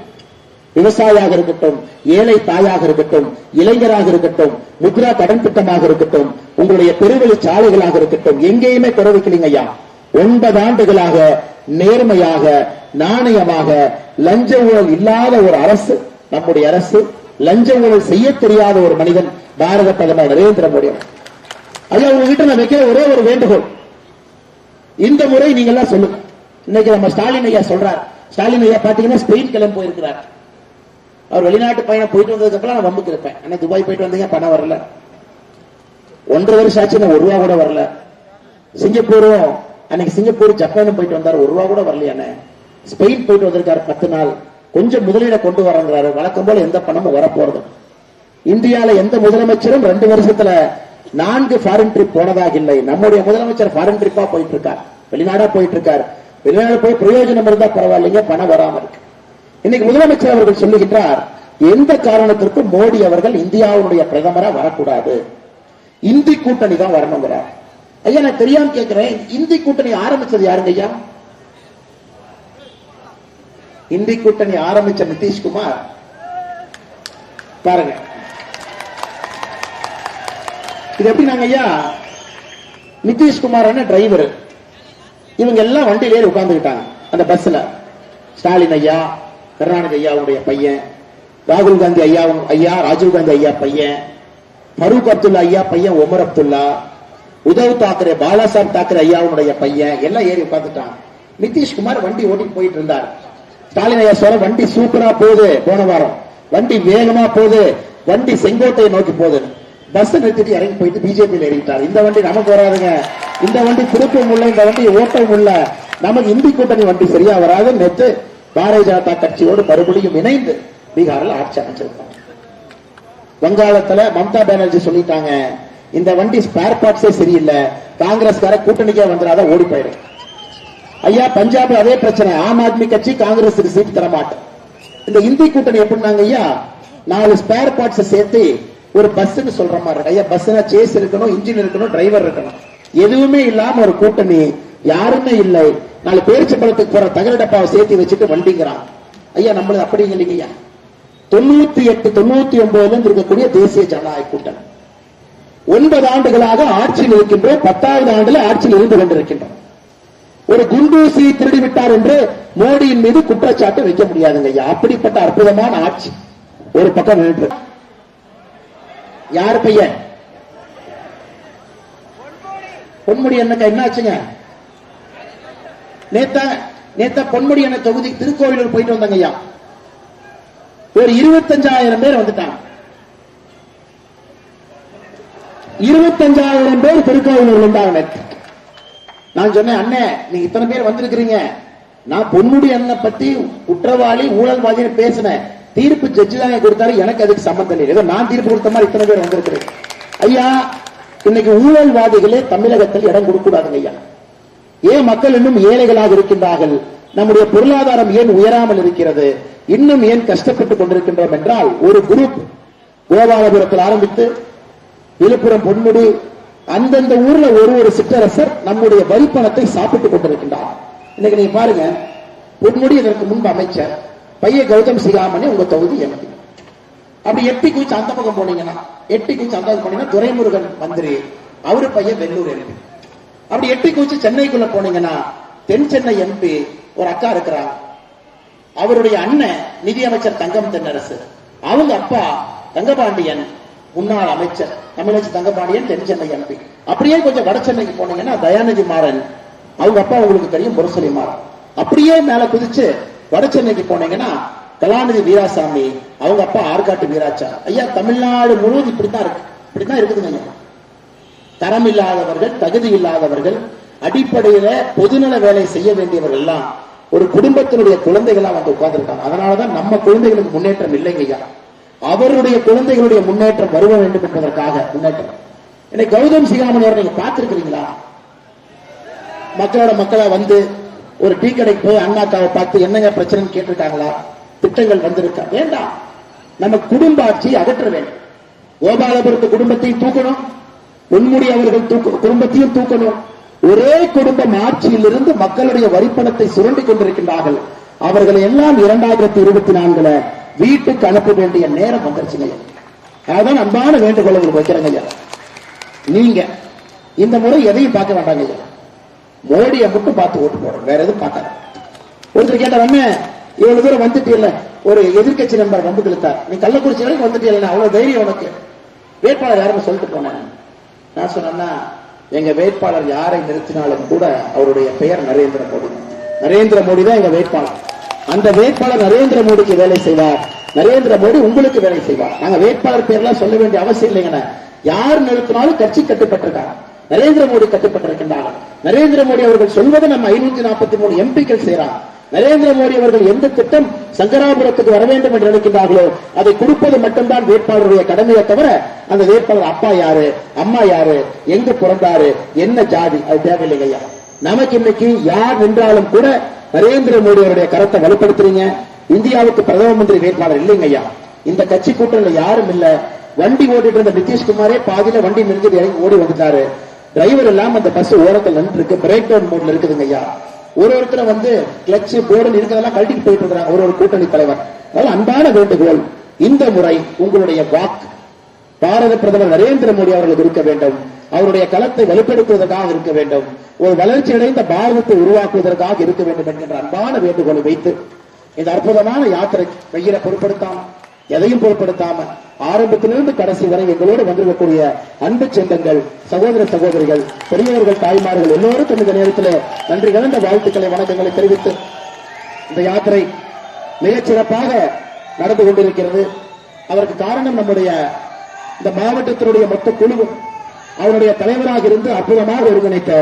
A: விவசாயியாக இருக்கட்டும், ஏழை தாயாக இருக்கட்டும், இளைஞராக இருக்கட்டும், முத்ரா கடன் திட்டமாக இருக்கட்டும், உங்களுடைய பெருவெளி சாலைகளாக இருக்கட்டும், எங்கேயுமே குறை வைக்கலைங்க ஐயா. 9 ஆண்டுகளாக நேர்மையாக, நாணயமாக, லஞ்ச ஊழல் இல்லாத ஒரு அரசு நம்முடைய அரசு. லஞ்ச ஊழல் செய்ய தெரியாத ஒரு மனிதன் பாரத பிரதமர் நரேந்திர மோடி. ஐயா உங்ககிட்ட நான் வைக்கிற ஒரே ஒரு வேண்டுகோள், இந்த முறை நீங்க எல்லாம் சொல்லுங்க. இன்னைக்கு நம்ம ஸ்டாலின் ஐயா சொல்றார். ஸ்டாலின் ஐயா பாத்தீங்கன்னா ஸ்பெயின் கிளம்பி போயிருக்கிறார். அவர் வெளிநாட்டு பயணம் போயிட்டு வந்ததுக்கு அப்புறம் நான் வம்புக்கு இருப்பேன். ஆனா துபாய் போயிட்டு வந்தீங்க, பணம் வரல. 1.5 வருஷம் ஆச்சு, நான் 1 ரூபா கூட வரல. சிங்கப்பூரும் அன்னைக்கு சிங்கப்பூர் ஜப்பானும் போயிட்டு வந்தார், 1 ரூபா கூட வரலையானே. ஸ்பெயின் போயிட்டு வந்திருக்காரு 10 நாள். கொஞ்சம் முதலீட கொண்டு வரங்கிறாரு. வழக்கம் போல எந்த பணமும் வரப்போறது. இந்தியால எந்த முதலமைச்சரும் 2 வருஷத்துல 4 ஃபாரின் ட்ரிப் போனதாக இல்லை. நம்முடைய முதலமைச்சர் ஃபாரின் ட்ரிப்பா போயிட்டு இருக்கார், வெளிநாடா போயிட்டு இருக்காரு. வெளிநாடு போய் பிரயோஜனம் இருந்தா பரவாயில்லைங்க, பணம் வராம இருக்கு. இன்னைக்கு முதலமைச்சர் அவர்கள் சொல்லுகின்றார், எந்த காரணத்திற்கும் மோடி அவர்கள் இந்தியாவுடைய பிரதமரா வரக்கூடாது, இந்தி கூட்டணி தான் வரணுங்கிறார். ஐயா நான் தெரியாம கேட்கிறேன், இந்தி கூட்டணி ஆரம்பிச்சது யாருங்க ஐயா? இந்தி கூட்டணி ஆரம்பிச்ச நிதிஷ்குமார் பாருங்க. இது எப்படி நாங்க ஐயா, நிதிஷ்குமார் டிரைவர், இவங்க எல்லாம் வண்டியிலே உட்கார்ந்துக்கிட்டாங்க அந்த பஸ்ல. ஸ்டாலின் ஐயா, கருணாநிதி ஐயாவுடைய பையன், ராகுல் காந்தி ஐயா, ராஜீவ் காந்தி ஐயா பையன், ஃபரூக் அப்துல்லா ஐயா பையன், உமர் அப்துல்லா, உத்தவ் தாக்கரே, பாலா சாஹிப் தாக்கரே ஐயாவுடைய பையன், எல்லாம் ஏறி உட்கார்ந்துட்டாங்க. நிதிஷ்குமார் வண்டி ஓட்டி போயிட்டு இருந்தார். ஸ்டாலின் ஐயா சொல்ற வண்டி சூப்பரா போகுது, போன வாரம் வண்டி வேகமா போகுது, வண்டி செங்கோட்டையை நோக்கி போகுது. பஸ் நிறுத்திட்டு இறங்கி போயிட்டு பிஜேபியில் ஏறிட்டார். இந்த வண்டி நமக்கு வராதுங்க, இந்த வண்டி திருப்பவும் உள்ள, இந்த வண்டி ஓட்டவும் உள்ள, நமக்கு இந்தி கூட்டணி வண்டி சரியா வராது. நேற்று பாரதிய ஜனதா கட்சியோடு மறுபடியும் இணைந்து பீகாரில் ஆட்சி அமைச்சிருக்காங்க. வங்காளத்துல மம்தா பானர்ஜி சொல்லிட்டாங்க, இந்த வண்டி ஸ்பேர் பார்ட்ஸே சரியில்லை, காங்கிரஸ்கார கூட்டணிக்கே வந்துடாத, ஓடி போயிடும். ஐயா பஞ்சாப் அதே பிரச்சனை, ஆம் ஆத்மி கட்சி காங்கிரஸுக்கு சீட் தர மாட்டேன். இந்த இந்தி கூட்டணி எப்படின்னாங்க ஐயா, 4 ஸ்பேர் பார்ட்ஸ் சேர்த்து ஒரு பஸ்ன்னு சொல்ற மாதிரி இருக்கு. ஐயா பஸ்னா சேஸ் இருக்கணும், இன்ஜின் இருக்கணும், டிரைவர் இருக்கணும். எதுவுமே இல்லாம ஒரு கூட்டணி, யாருமே இல்லை. 4 பேரிச்சம்பழத்துக்கு போற தகர டப்பாவை சேர்த்து வச்சுட்டு வண்டிங்கிறான். ஐயா நம்மளது அப்படிங்க இல்லைங்கய்யா. 98, 99 இருக்கக்கூடிய தேசிய ஜனநாயக கூட்டணி 9 ஆண்டுகளாக ஆட்சியில் இருக்கின்றோம். 10வது ஆண்டுல ஆட்சியில் இருந்து கொண்டிருக்கின்றோம். ஒரு குண்டூசி திருடி விட்டார் என்று மோடியின் மீது குற்றச்சாட்டு வைக்க முடியாதுங்க ஐயா. அப்படிப்பட்ட அற்புதமான ஆட்சி ஒரு பக்கம் நின்று. யார் பையன்? பொன்முடி என்னங்க, என்ன ஆச்சுங்க? நேத்த பொன்முடி என தொகுதி திருக்கோவிலூர் போயிட்டு வந்தாங்க ஐயா. ஒரு 25,000 பேர் வந்துட்டாங்க. 25,000 பேர் திருக்கோவிலூர் வந்தாங்க. நான் சொன்னேன், அண்ணே நீங்க இத்தனை பேர் வந்திருக்கிறீங்க, நான் பொன்முடி அண்ணன் பத்தி குற்றவாளி ஊழல்வாதி பேசினேன், தீர்ப்பு ஜட்ஜி தான் கொடுத்தாரு, எனக்கு அதுக்கு சம்பந்தம் இல்லை, ஏதோ நான் தீர்ப்பு கொடுத்த மாதிரி இத்தனை பேர் வந்திருக்கிறேன். ஐயா இன்னைக்கு ஊழல்வாதிகளே தமிழகத்தில் இடம் கொடுக்க கூடாதுங்க ஐயா. ஏன் மக்கள் இன்னும் ஏழைகளாக இருக்கின்றார்கள்? நம்முடைய பொருளாதாரம் ஏன் உயராமல் இருக்கிறது? இன்னும் ஏன் கஷ்டப்பட்டுக் கொண்டிருக்கின்றோம் என்றால், ஒரு குரூப் கோபாலபுரத்தில் ஆரம்பித்து விழுப்புரம் பொன்முடி அந்தந்த ஊர்ல ஒரு சிற்றரசர் நம்முடைய வரிப்பணத்தை சாப்பிட்டுக் கொண்டிருக்கின்றார். இன்னைக்கு நீங்க பாருங்க, பொன்முடி இதற்கு முன்பு அமைச்சர், பையன் கௌதம் சிகாமணி உங்க தொகுதி எம்பி. அப்படி எட்டி குச்சி அந்த பக்கம் போனீங்கன்னா, எட்டி குச்சி அந்த பக்கம் போனீங்கன்னா துரைமுருகன் மந்திரி, அவரு பையன் வெள்ளூர் எம்பி. அப்படி எட்டி குச்சி சென்னைக்குள்ள போனீங்கன்னா தென் சென்னை எம்பி ஒரு அக்கா இருக்கிறாங்க, அவருடைய அண்ணன் நிதியமைச்சர் தங்கம் தென்னரசு, அவங்க அப்பா தங்கபாண்டியன் முன்னாள் அமைச்சர் தமிழச்சி தங்கபாண்டியன் தென் சென்னை எம்பி. அப்படியே கொஞ்சம் வட சென்னைக்கு போனீங்கன்னா தயாநிதி மாறன், அவங்க அப்பா உங்களுக்கு தெரியும் முரசொலி மாறன். அப்படியே மேல குதிச்சு வட சென்னைக்கு போனீங்கன்னா கலாநிதி வீராசாமி, அவங்க அப்பா ஆற்காட்டு வீராச்சா. ஐயா தமிழ்நாடு முழுவதும் இப்படித்தான் இருக்குதுங்க. தரம் இல்லாதவர்கள், தகுதி இல்லாதவர்கள், அடிப்படையில பொதுநல வேலை செய்ய வேண்டியவர்கள் எல்லாம் ஒரு குடும்பத்தினுடைய குழந்தைகளா வந்து உட்கார்ந்துருக்காங்க. அதனாலதான் நம்ம குழந்தைகளுக்கு முன்னேற்றம் இல்லைங்க ஐயா. அவருடைய குழந்தைகளுடைய முன்னேற்றம் வருவ வேண்டும் என்பதற்காக முன்னேற்றம். இன்னைக்கு கௌதம் சிகாமணி அவரை நீங்க பார்த்திருக்கிறீங்களா? மக்களா வந்து ஒரு டீ கடைக்கு போய் அண்ணாக்காவை பார்த்து என்னங்க பிரச்சனை கேட்டிருக்காங்களா? திட்டங்கள் வந்திருக்கா? வேண்டாம். நம்ம குடும்ப ஆட்சியை அகற்ற வேண்டும். கோபாலபுரத்து குடும்பத்தையும் தூக்கணும், பொன்முடி அவர்கள் குடும்பத்தையும் தூக்கணும். ஒரே குடும்பம் ஆட்சியிலிருந்து மக்களுடைய வரிப்பணத்தை சுரண்டி கொண்டிருக்கின்றார்கள். அவர்களை எல்லாம் 2024 வீட்டுக்கு அனுப்ப வேண்டிய நேரம் வந்துருச்சுங்க. அதான் அன்பான வேண்டுகோளை உங்களுக்கு வைக்கிறேங்க. நீங்க இந்த முறை எதையும் பார்க்க வேண்டாங்க, மோடியை மட்டும் பார்த்து ஓட்டு போடுறோம், வேற எதுவும் பார்க்காது. ஒருத்தர் கேட்டார், இவ்வளவு தூரம் வந்துட்டு ஒரு எதிர்கட்சி நம்பர் வந்து கொடுத்தார், நீ கள்ளக்குறிச்சி வரைக்கும் வந்துட்டு அவ்வளவு தைரியம் உனக்கு, வேட்பாளர் யாரும் சொல்லிட்டு போனேன். நான் சொன்னா, எங்க வேட்பாளர் யாரை நிறுத்தினாலும் கூட அவருடைய பெயர் நரேந்திர மோடி. நரேந்திர மோடி தான் எங்க வேட்பாளர். அந்த வேட்பாளர் நரேந்திர மோடிக்கு வேலை செய்வார், நரேந்திர மோடி உங்களுக்கு வேலை செய்வார். நாங்க வேட்பாளர் பேர்லாம் சொல்ல வேண்டிய அவசியம் இல்லைங்க. யார் நிறுத்தினாலும் கட்சி கட்டுப்பட்டிருக்காங்க, நரேந்திர மோடி கட்டுப்பட்டிருக்கின்றார்கள். நரேந்திர மோடி அவர்கள் சொல்வதை நம்ம 543 எம்பிக்கள் செய்யறாங்க. நரேந்திர மோடி அவர்கள் எந்த திட்டம் சங்கராபுரத்துக்கு வர வேண்டும் என்று நினைக்கின்றார்களோ அதை கொடுப்பது மட்டும்தான் வேட்பாளருடைய கடமையை தவிர, அந்த வேட்பாளர் அப்பா யாரு, அம்மா யாரு, எங்க பிறந்தாரு, என்ன ஜாதி, அது தேவையில்லைங்க. நமக்கு இன்னைக்கு யார் நின்றாலும் கூட நரேந்திர மோடி அவருடைய கருத்தை வலுப்படுத்துறீங்க. இந்தியாவுக்கு பிரதம மந்திரி வேட்பாளர் இல்லைங்க ஐயா. இந்த கட்சி கூட்டணியில் யாரும் இல்ல. வண்டி ஓட்டிட்டு இருந்த நிதிஷ்குமாரே பாதியில வண்டி நிறுத்தி இறங்கி ஓடி வந்துட்டாரு. டிரைவர் எல்லாம் அந்த பஸ் ஓரத்தில் நின்று இருக்கு, பிரேக் டவுன் மோட்ல இருக்குதுங்க ஐயா. ஒருத்தர் வந்து கிளட்ச் போர்டு இருக்கிறதெல்லாம் கழட்டிட்டு போயிட்டு இருக்கிறாங்க ஒரு கூட்டணி தலைவர். அதனால அன்பான வேண்டுகோள், இந்த முறை உங்களுடைய வாக்கு பாரத பிரதமர் நரேந்திர மோடி அவர்களுக்கு இருக்க வேண்டும். அவருடைய களத்தை வலுப்படுத்துவதற்காக இருக்க வேண்டும். ஒரு வளர்ச்சி அடைந்த பாரதத்தை உருவாக்குவதற்காக இருக்க வேண்டும் என்கின்ற அன்பான வேண்டுகோளை வைத்து இந்த அற்புதமான யாத்திரை வெயில பொருட்படுத்தாம, எதையும் பொருட்படுத்தாம, ஆரம்பத்திலிருந்து கடைசி வரை எங்களோடு வந்திருக்கக்கூடிய அன்பு சொந்தங்கள், சகோதர சகோதரிகள், பெரியவர்கள், தாய்மார்கள் எல்லோருக்கும் இந்த நேரத்தில் நன்றி கலந்த வாழ்த்துக்களை, வணக்கங்களை தெரிவித்து இந்த யாத்திரை மிகச் சிறப்பாக நடந்து கொண்டிருக்கிறது. அதற்கு காரணம் நம்முடைய இந்த மாவட்டத்தினுடைய மொத்த குழுவும் அவருடைய தலைவராக இருந்து அற்புதமாக ஒருங்கிணைத்த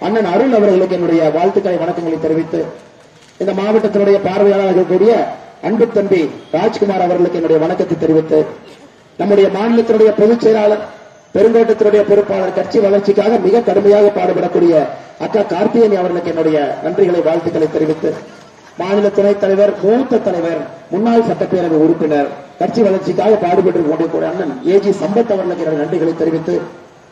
A: அண்ணன் அருள் அவர்களுக்கு என்னுடைய வாழ்த்துக்களை, வணக்கங்களை தெரிவித்து இந்த மாவட்டத்தினுடைய பார்வையாளராக இருக்கக்கூடிய அன்பு தம்பி ராஜ்குமார் அவர்களுக்கு என்னுடைய வணக்கத்தை தெரிவித்து, நம்முடைய மாநிலத்தினுடைய பொதுச் செயலாளர், பெருங்கோட்டத்தினுடைய பொறுப்பாளர், கட்சி வளர்ச்சிக்காக மிக கடுமையாக பாடுபடக்கூடிய அக்கா கார்த்திகேயன் அவர்களுக்கு என்னுடைய நன்றிகளை, வாழ்த்துக்களை தெரிவித்து, மாநில துணைத் தலைவர், மூத்த தலைவர், முன்னாள் சட்டப்பேரவை உறுப்பினர், கட்சி வளர்ச்சிக்காக பாடுபட்டு கொண்டிருக்கூடிய அண்ணன் ஏஜி சம்பத் அவர்களுக்கு என்னுடைய நன்றிகளை தெரிவித்து,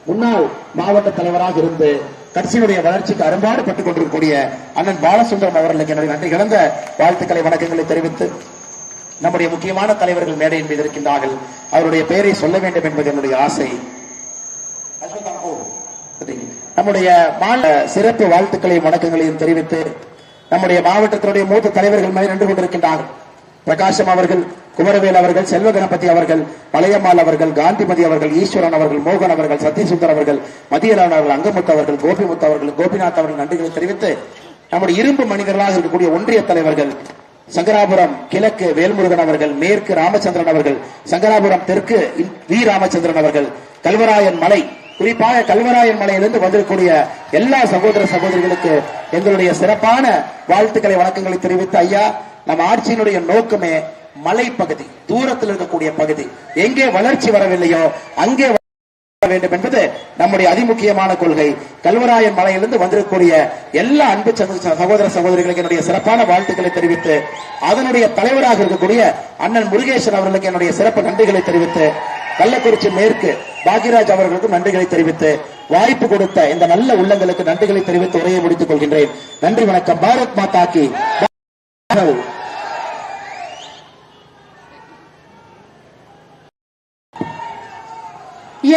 A: முன்னாள் மாவட்ட தலைவராக இருந்து கட்சியினுடைய வளர்ச்சிக்கு அரும்பாடுபட்டுக் கொண்டிருக்கக்கூடிய அண்ணன் பாலசுந்தரம் அவர்களுக்கு என்னுடைய நன்றி கலந்த வாழ்த்துக்களை, வணக்கங்களை தெரிவித்து, நம்முடைய முக்கியமான தலைவர்கள் மேடையின் மீது இருக்கின்றார்கள். அவருடைய பெயரை சொல்ல வேண்டும் என்பது என்னுடைய ஆசை. நம்முடைய மாநில சிறப்பு வாழ்த்துக்களை, வணக்கங்களையும் தெரிவித்து, நம்முடைய மாவட்டத்தினுடைய மூத்த தலைவர்கள் மேல் நின்று கொண்டிருக்கின்றார்கள். பிரகாசம் அவர்கள், குமரவேல் அவர்கள், செல்வ கணபதி அவர்கள், பழையம்மாள் அவர்கள், காந்திமதி அவர்கள், ஈஸ்வரன் அவர்கள், மோகன் அவர்கள், சத்யசுந்தர் அவர்கள், மதியலான் அவர்கள், அங்கமுத்து அவர்கள், கோபிமுத்து அவர்கள், கோபிநாத் அவர்கள் நன்றிகளை தெரிவித்து, நம்முடைய இரும்பு மனிதர்களாக இருக்கக்கூடிய ஒன்றிய தலைவர்கள் சங்கராபுரம் கிழக்கு வேல்முருகன் அவர்கள், மேற்கு ராமச்சந்திரன் அவர்கள், சங்கராபுரம் தெற்கு வி ராமச்சந்திரன் அவர்கள், கல்வராயன் மலை, குறிப்பாக கல்வராயன் மலையிலிருந்து வந்திருக்கக்கூடிய எல்லா சகோதர சகோதரிகளுக்கு எங்களுடைய சிறப்பான வாழ்த்துக்களை வணக்கங்களை தெரிவித்து, ஐயா நம்ம ஆட்சியினுடைய நோக்கமே மலைப்பகுதி, தூரத்தில் இருக்கக்கூடிய பகுதி, எங்கே வளர்ச்சி வரவில்லையோ அங்கே வேண்டும் என்பது நம்முடைய அதிமுக்கியமான கொள்கை. கல்வராயன் மலையிலிருந்து வந்திருக்கக்கூடிய எல்லா அன்பு சகோதர சகோதரிகளுக்கு என்னுடைய சிறப்பான வாழ்த்துக்களை தெரிவித்து, அதனுடைய தலைவராக இருக்கக்கூடிய அண்ணன் முருகேசன் அவர்களுக்கு என்னுடைய சிறப்பு நன்றிகளை தெரிவித்து, கள்ளக்குறிச்சி மேற்கு பாக்யராஜ் அவர்களுக்கும் நன்றிகளை தெரிவித்து, வாய்ப்பு கொடுத்த இந்த நல்ல உள்ளங்களுக்கு நன்றிகளை தெரிவித்து உரையை முடித்துக் கொள்கின்றேன். நன்றி, வணக்கம். பாரத் மாதா கி.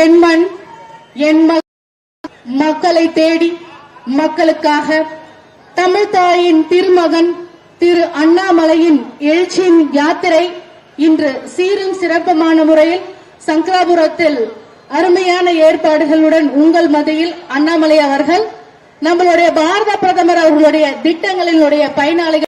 B: என் மண் என் மக்களை தேடி மக்களுக்காக தமிழ் தாயின் திருமகன் திரு அண்ணாமலையின் எழுச்சியின் யாத்திரை இன்று சீரும் சிறப்புமான முறையில் சங்கராபுரத்தில் அருமையான ஏற்பாடுகளுடன் உங்கள் மத்தியில் அண்ணாமலை அவர்கள் நம்மளுடைய பாரத பிரதமர் அவர்களுடைய திட்டங்களினுடைய பயனாளிகள்